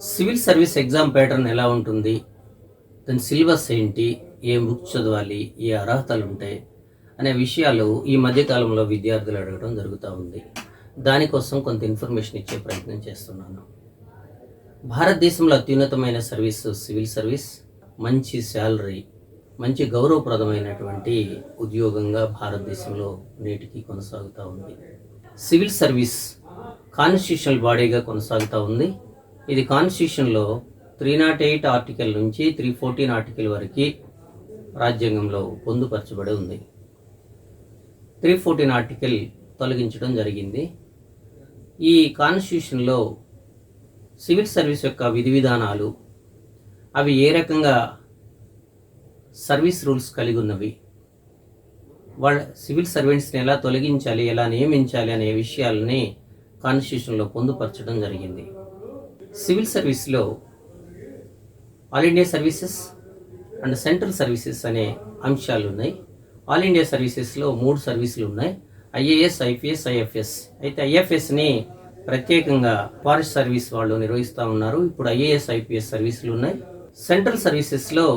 Civil service exam pattern ఎలా ఉంటుంది, దాని సిలబస్ ఏంటి, ఏ బుక్ చదవాలి, ఏ అర్హతలు ఉంటాయి అనే విషయాలు ఈ మధ్యకాలంలో విద్యార్థులు అడగడం జరుగుతూ ఉంది. దానికోసం కొంత ఇన్ఫర్మేషన్ ఇచ్చే ప్రయత్నం చేస్తున్నాను. భారతదేశంలో అత్యున్నతమైన సర్వీస్ సివిల్ సర్వీస్. మంచి శాలరీ, మంచి గౌరవప్రదమైనటువంటి ఉద్యోగంగా భారతదేశంలో నేటికి కొనసాగుతూ ఉంది. సివిల్ సర్వీస్ కాన్స్టిట్యూషనల్ బాడీగా కొనసాగుతూ ఉంది. ఇది కాన్స్టిట్యూషన్లో 308 ఆర్టికల్ నుంచి 314 ఆర్టికల్ వరకు రాజ్యాంగంలో పొందుపరచబడి ఉంది. 314 ఆర్టికల్ తొలగించడం జరిగింది. ఈ కాన్స్టిట్యూషన్లో సివిల్ సర్వీస్ యొక్క విధి విధానాలు, అవి ఏ రకంగా సర్వీస్ రూల్స్ కలిగి ఉన్నవి, వాళ్ళ సివిల్ సర్వెంట్స్ని ఎలా తొలగించాలి, ఎలా నియమించాలి అనే విషయాలని కాన్స్టిట్యూషన్లో పొందుపరచడం జరిగింది. సివిల్ సర్వీస్లో all India services and central services అనే అంశాలు ఉన్నాయి. ఆల్ ఇండియా సర్వీసెస్లో 3 సర్వీసులు ఉన్నాయి: ఐఏఎస్, ఐపీఎస్, ఐఎఫ్ఎస్. అయితే ఐఎఫ్ఎస్ని ప్రత్యేకంగా ఫారెస్ట్ సర్వీస్ వాళ్ళు నిర్వహిస్తూ ఉన్నారు. ఇప్పుడు ఐఏఎస్, ఐపీఎస్ సర్వీసులు ఉన్నాయి. సెంట్రల్ సర్వీసెస్లో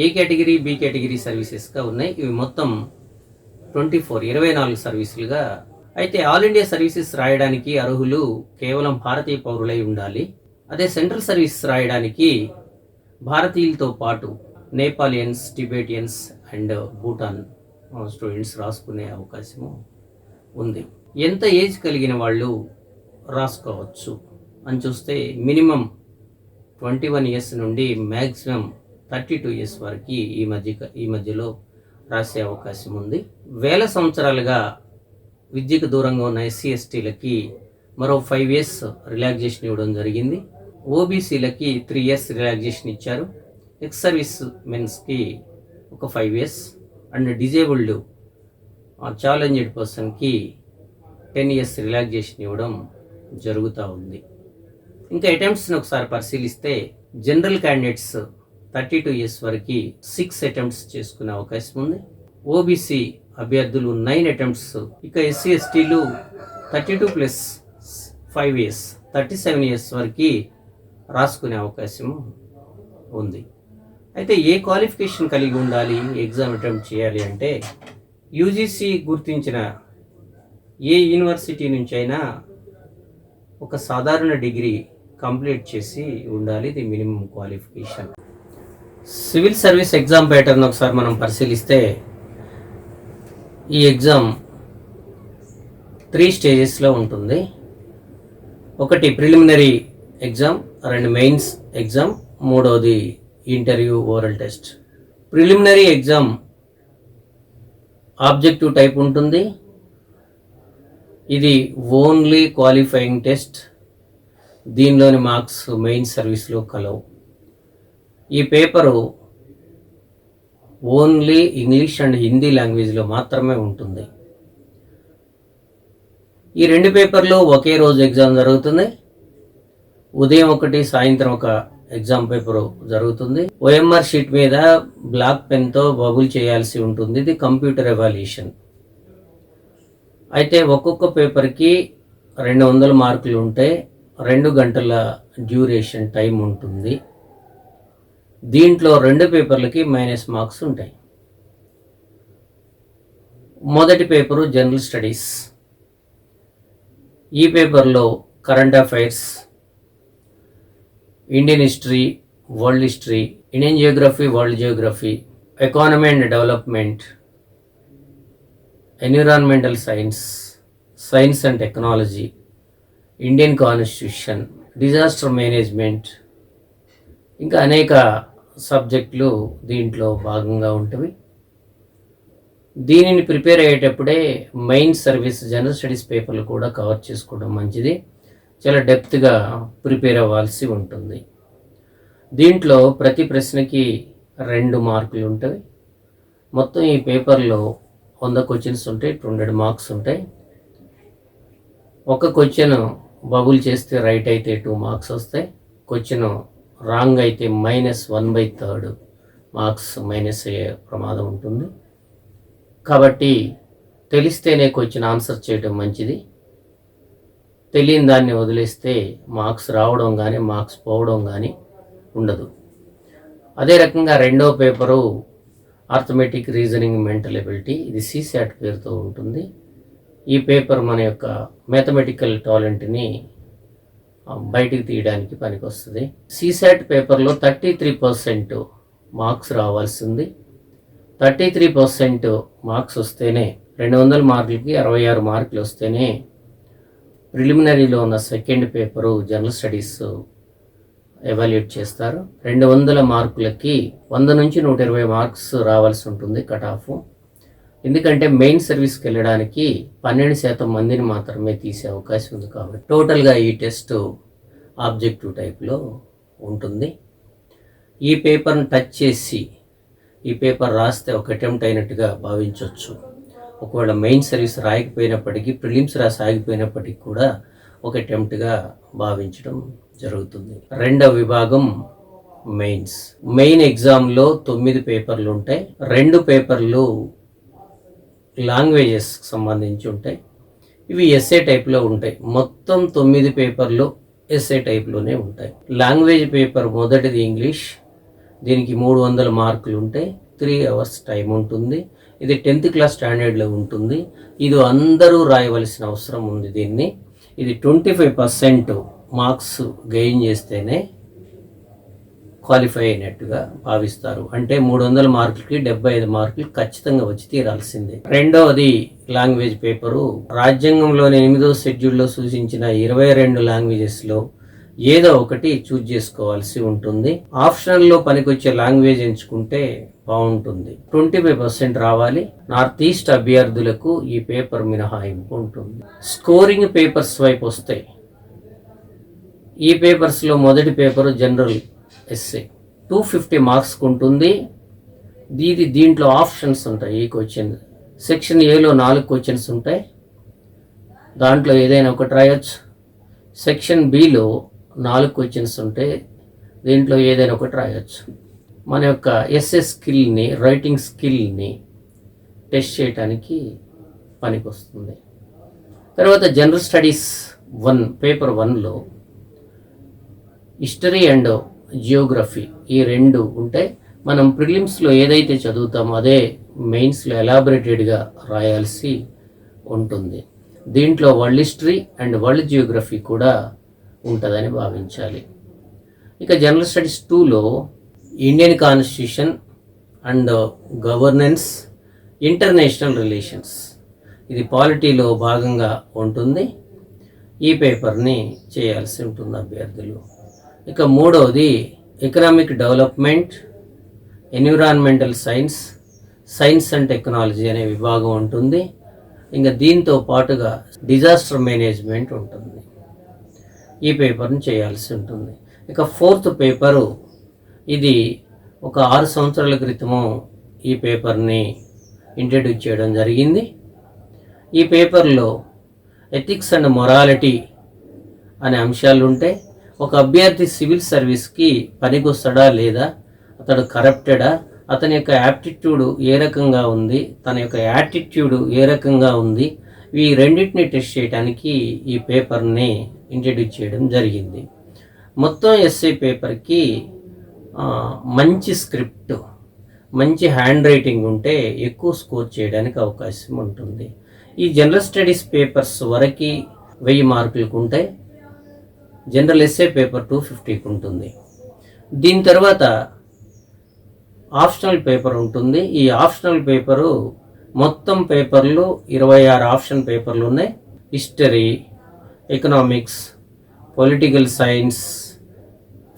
ఏ కేటగిరీ, బి కేటగిరీ సర్వీసెస్గా ఉన్నాయి. ఇవి మొత్తం 24 సర్వీసులుగా. అయితే ఆల్ ఇండియా సర్వీసెస్ రాయడానికి అర్హులు కేవలం భారతీయ పౌరులై ఉండాలి. అదే సెంట్రల్ సర్వీస్ రాయడానికి భారతీయులతో పాటు నేపాలియన్స్, టిబెటియన్స్ అండ్ భూటాన్ స్టూడెంట్స్ రాసుకునే అవకాశము ఉంది. ఎంత ఏజ్ కలిగిన వాళ్ళు రాసుకోవచ్చు అని చూస్తే మినిమం 21 ఇయర్స్ నుండి మ్యాక్సిమం 32 ఇయర్స్ వరకు ఈ మధ్యలో రాసే అవకాశం ఉంది. వేల సంవత్సరాలుగా విద్యకు దూరంగా ఉన్న ఎస్సీ ఎస్టీలకి మరో 5 ఇయర్స్ రిలాక్సేషన్ ఇవ్వడం జరిగింది. ఓబీసీలకి 3 ఇయర్స్ రిలాక్సేషన్ ఇచ్చారు. ఎక్స్ సర్వీస్ మెన్స్కి ఒక 5 ఇయర్స్ అండ్ డిజేబుల్డ్ ఛాలెంజ్డ్ పర్సన్కి 10 ఇయర్స్ రిలాక్సేషన్ ఇవ్వడం జరుగుతూ ఉంది. ఇంకా అటెంప్ట్స్ని ఒకసారి పరిశీలిస్తే జనరల్ క్యాండిడేట్స్ 32 ఇయర్స్ వరకు 6 అటెంప్ట్స్ చేసుకునే అవకాశం ఉంది. ఓబీసీ అభ్యర్థులు 9 అటెంప్ట్స్. ఇక ఎస్సీ ఎస్టీలు 32 ప్లస్ 5 ఇయర్స్ 37 ఇయర్స్ వరకు రాసుకునే అవకాశం ఉంది. అయితే ఏ క్వాలిఫికేషన్ కలిగి ఉండాలి ఎగ్జామ్ అటెంప్ట్ చేయాలి అంటే, యూజీసీ గుర్తించిన ఏ యూనివర్సిటీ నుంచి అయినా ఒక సాధారణ డిగ్రీ కంప్లీట్ చేసి ఉండాలి. ఇది minimum qualification. Civil service exam pattern ఒకసారి మనం పరిశీలిస్తే, ఈ ఎగ్జామ్ 3 స్టేజెస్లో ఉంటుంది. ఒకటి ప్రిలిమినరీ ఎగ్జామ్, 2 మెయిన్స్ ఎగ్జామ్, 3వది interview oral test. Preliminary exam objective type ఉంటుంది. ఇది ఓన్లీ క్వాలిఫైయింగ్ టెస్ట్. దీనిలోని మార్క్స్ మెయిన్ సర్వీస్లో కలవు. ఈ paper only English and Hindi లాంగ్వేజ్లో మాత్రమే ఉంటుంది. ఈ 2 పేపర్లు ఒకే రోజు ఎగ్జామ్ జరుగుతుంది. ఉదయం ఒకటి, సాయంత్రం ఒక ఎగ్జామ్ పేపరు జరుగుతుంది. ఓఎంఆర్ షీట్ మీద బ్లాక్ పెన్తో బబుల్ చేయాల్సి ఉంటుంది. ఇది కంప్యూటర్ ఎవాల్యుయేషన్. అయితే ఒక్కొక్క పేపర్కి 200 మార్కులు ఉంటాయి. 2 గంటల డ్యూరేషన్ టైం ఉంటుంది. దీంట్లో 2 పేపర్లకి మైనస్ మార్క్స్ ఉంటాయి. మొదటి పేపరు జనరల్ స్టడీస్. ఈ పేపర్లో current affairs, Indian history, world history, Indian geography, world geography, economy and development, environmental science, science and technology, Indian constitution, disaster management, ఇంకా అనేక సబ్జెక్టులు దీంట్లో భాగంగా ఉంటవి. దీనిని ప్రిపేర్ అయ్యేటప్పుడే మెయిన్ సర్వీస్ జనరల్ స్టడీస్ పేపర్లు కూడా కవర్ చేసుకోవడం మంచిది. చాలా డెప్త్గా ప్రిపేర్ అవ్వాల్సి ఉంటుంది. దీంట్లో ప్రతి ప్రశ్నకి 2 మార్కులు ఉంటాయి. మొత్తం ఈ పేపర్లో 100 క్వశ్చన్స్ ఉంటాయి. 200 మార్క్స్ ఉంటాయి. ఒక క్వశ్చన్ బబుల్ చేస్తే రైట్ అయితే 2 మార్క్స్ వస్తాయి. క్వశ్చన్ రాంగ్ అయితే -1/3 మార్క్స్ మైనస్ అయ్యే ప్రమాదం ఉంటుంది. కాబట్టి తెలిస్తేనే క్వశ్చన్ ఆన్సర్ చేయడం మంచిది. తెలియని దాన్ని వదిలేస్తే మార్క్స్ రావడం కానీ మార్క్స్ పోవడం కానీ ఉండదు. అదే రకంగా రెండో paper arithmetic reasoning mental ability, ఇది CSAT పేరుతో ఉంటుంది. ఈ పేపర్ మన యొక్క మ్యాథమెటికల్ టాలెంట్ని బయటికి తీయడానికి పనికొస్తుంది. CSAT పేపర్లో 33% మార్క్స్ రావాల్సింది. 33% మార్క్స్ వస్తేనే 200 మార్కులకి 66 మార్కులు వస్తేనే ప్రిలిమినరీలో ఉన్న second paper general studies evaluate చేస్తారు. 200 మార్కులకి 100 నుంచి 120 మార్క్స్ రావాల్సి ఉంటుంది కట్ ఆఫ్. ఎందుకంటే మెయిన్ సర్వీస్కి వెళ్ళడానికి 12% మందిని మాత్రమే తీసే అవకాశం ఉంది కాబట్టి టోటల్గా ఈ టెస్ట్ ఆబ్జెక్టివ్ టైప్లో ఉంటుంది. ఈ పేపర్ని టచ్ చేసి ఈ పేపర్ రాస్తే ఒక అటెంప్ట్ అయినట్టుగా భావించవచ్చు. ఒకవేళ మెయిన్ సర్వీస్ రాయకపోయినప్పటికీ, ప్రిలిమ్స్ రాసి ఆగిపోయినప్పటికీ కూడా ఒక అటెంప్ట్గా భావించడం జరుగుతుంది. రెండవ విభాగం మెయిన్స్. మెయిన్ ఎగ్జామ్లో 9 పేపర్లు ఉంటాయి. 2 పేపర్లు లాంగ్వేజెస్ సంబంధించి ఉంటాయి. ఇవి ఎస్ఏ టైప్లో ఉంటాయి. మొత్తం 9 పేపర్లు ఎస్ఏ టైప్లోనే ఉంటాయి. లాంగ్వేజ్ పేపర్ మొదటిది ఇంగ్లీష్. దీనికి 300 మార్కులు ఉంటాయి. 3 అవర్స్ టైం ఉంటుంది. ఇది 10th క్లాస్ స్టాండర్డ్లో ఉంటుంది. ఇది అందరూ రాయవలసిన అవసరం ఉంది. దీన్ని ఇది 25% మార్క్స్ గెయిన్ చేస్తేనే క్వాలిఫై అయినట్టుగా భావిస్తారు. అంటే 300 మార్కులకి 75 మార్కులు ఖచ్చితంగా వచ్చి తీరాల్సిందే. రెండవది లాంగ్వేజ్ పేపరు. రాజ్యాంగంలోని 8వ షెడ్యూల్లో సూచించిన 22 లాంగ్వేజెస్లో ఏదో ఒకటి చూజ్ చేసుకోవాల్సి ఉంటుంది. ఆప్షనల్లో పనికొచ్చే లాంగ్వేజ్ ఎంచుకుంటే బాగుంటుంది. 25% రావాలి. నార్త్ ఈస్ట్ అభ్యర్థులకు ఈ పేపర్ మినహాయింపు ఉంటుంది. స్కోరింగ్ పేపర్స్ వైపు వస్తే ఈ పేపర్స్లో మొదటి పేపరు జనరల్ ఎస్ఏ 250 మార్క్స్ ఉంటుంది. దీంట్లో ఆప్షన్స్ ఉంటాయి. ఈ క్వశ్చన్ సెక్షన్ ఏలో 4 క్వశ్చన్స్ ఉంటాయి. దాంట్లో ఏదైనా ఒకటి రాయొచ్చు. సెక్షన్ బిలో 4 క్వశ్చన్స్ ఉంటాయి. దీంట్లో ఏదైనా ఒకటి రాయొచ్చు. మన యొక్క ఎస్ఏ స్కిల్ని, రైటింగ్ స్కిల్ని టెస్ట్ చేయడానికి పనికొస్తుంది. తర్వాత జనరల్ స్టడీస్ 1 పేపర్ 1లో హిస్టరీ అండ్ జియోగ్రఫీ ఈ 2 ఉంటాయి. మనం ప్రిలిమ్స్లో ఏదైతే చదువుతామో అదే మెయిన్స్లో ఎలాబొరేటెడ్గా రాయాల్సి ఉంటుంది. దీంట్లో world history and world Geography కూడా ఉంటుందని భావించాలి. ఇక జనరల్ స్టడీస్ 2లో Indian constitution and governance, international relations, ఇది పాలిటీలో భాగంగా ఉంటుంది. ఈ పేపర్ని చేయాల్సి ఉంటుంది అభ్యర్థులు. ఇక మూడవది economic development, environmental science, science and technology అనే విభాగం ఉంటుంది. ఇంకా దీంతో పాటుగా డిజాస్టర్ మేనేజ్మెంట్ ఉంటుంది. ఈ పేపర్ని చేయాల్సి ఉంటుంది. ఇక 4th పేపరు, ఇది ఒక 6 సంవత్సరాల క్రితము ఈ పేపర్ని ఇంట్రడ్యూస్ చేయడం జరిగింది. ఈ పేపర్లో ఎథిక్స్ అండ్ మొరాలిటీ అనే అంశాలు ఉంటాయి. ఒక అభ్యర్థి సివిల్ సర్వీస్కి పనికొస్తాడా లేదా, అతడు కరప్టెడా, అతని యొక్క యాప్టిట్యూడ్ ఏ రకంగా ఉంది, తన యొక్క యాటిట్యూడ్ ఏ రకంగా ఉంది, ఈ రెండింటిని టెస్ట్ చేయడానికి ఈ పేపర్ని ఇంట్రడ్యూస్ చేయడం జరిగింది. మొత్తం ఎస్ఏ పేపర్కి మంచి స్క్రిప్ట్, మంచి హ్యాండ్ రైటింగ్ ఉంటే ఎక్కువ స్కోర్ చేయడానికి అవకాశం ఉంటుంది. ఈ జనరల్ స్టడీస్ పేపర్స్ వరకు 1000 మార్కులకు ఉంటాయి. జనరల్ ఎస్ఏ పేపర్ 250కి ఉంటుంది. దీని తర్వాత ఆప్షనల్ పేపర్ ఉంటుంది. ఈ ఆప్షనల్ పేపరు మొత్తం పేపర్లు 26 ఆప్షన్ పేపర్లు ఉన్నాయి. History, economics, political science,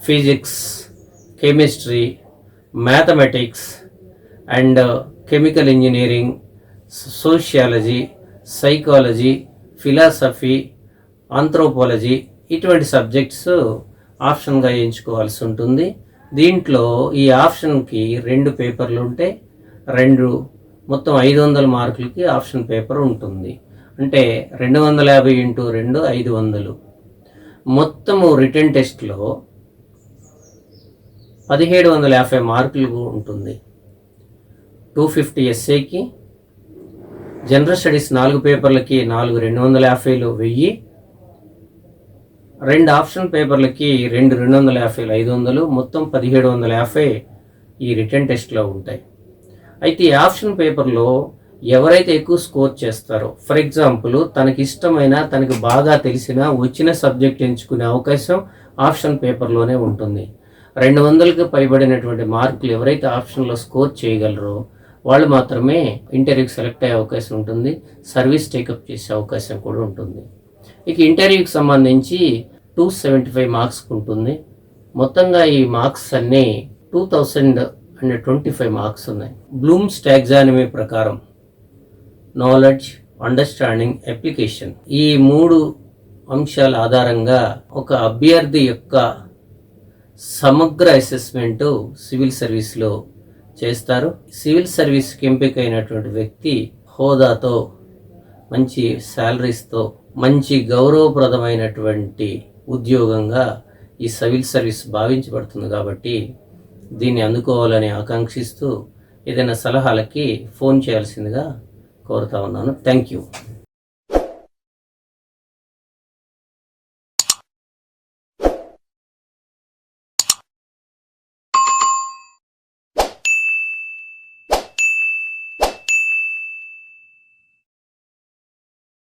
physics, chemistry, mathematics and chemical engineering, sociology, psychology, philosophy, anthropology, ఇటువంటి సబ్జెక్ట్స్ ఆప్షన్గా ఎంచుకోవాల్సి ఉంటుంది. దీంట్లో ఈ ఆప్షన్కి 2 పేపర్లు ఉంటే మొత్తం 500 మార్కులకి ఆప్షన్ పేపర్ ఉంటుంది. అంటే 250 × 2 500. మొత్తము రిటన్ టెస్ట్లో 1750 మార్కులు ఉంటుంది. 250 ఎస్ఏకి, జనరల్ స్టడీస్ 4 పేపర్లకి 4 250లు 1000, 2 ఆప్షన్ పేపర్లకి 250 500 మొత్తం 1750 ఈ రిటర్న్ టెస్ట్లో ఉంటాయి. అయితే ఈ ఆప్షన్ పేపర్లో ఎవరైతే ఎక్కువ స్కోర్ చేస్తారో, ఫర్ ఎగ్జాంపుల్ తనకి ఇష్టమైన, తనకు బాగా తెలిసిన, వచ్చిన సబ్జెక్ట్ ఎంచుకునే అవకాశం ఆప్షన్ పేపర్లోనే ఉంటుంది. 200కి పైబడినటువంటి మార్కులు ఎవరైతే ఆప్షన్లో స్కోర్ చేయగలరో వాళ్ళు మాత్రమే ఇంటర్వ్యూకి సెలెక్ట్ అయ్యే అవకాశం ఉంటుంది. సర్వీస్ టేకప్ చేసే అవకాశం కూడా ఉంటుంది. ఇక ఇంటర్వ్యూకి సంబంధించి 275 మార్క్స్ ఉంటుంది. మొత్తంగా ఈ మార్క్స్ అన్నీ 2025 మార్క్స్ ఉన్నాయి. బ్లూమ్స్ టాక్సానమీ ప్రకారం నాలెడ్జ్, అండర్స్టాండింగ్, అప్లికేషన్ ఈ 3 అంశాల ఆధారంగా ఒక అభ్యర్థి యొక్క సమగ్ర అసెస్మెంట్ సివిల్ సర్వీస్లో చేస్తారు. సివిల్ సర్వీస్కి ఎంపికైనటువంటి వ్యక్తి హోదాతో, మంచి శాలరీస్తో, మంచి గౌరవప్రదమైనటువంటి ఉద్యోగంగా ఈ సివిల్ సర్వీస్ భావించబడుతుంది. కాబట్టి దీన్ని అందుకోవాలని ఆకాంక్షిస్తూ ఏదైనా సలహాలకి ఫోన్ చేయాల్సిందిగా కోరుతా ఉన్నాను. Thank you.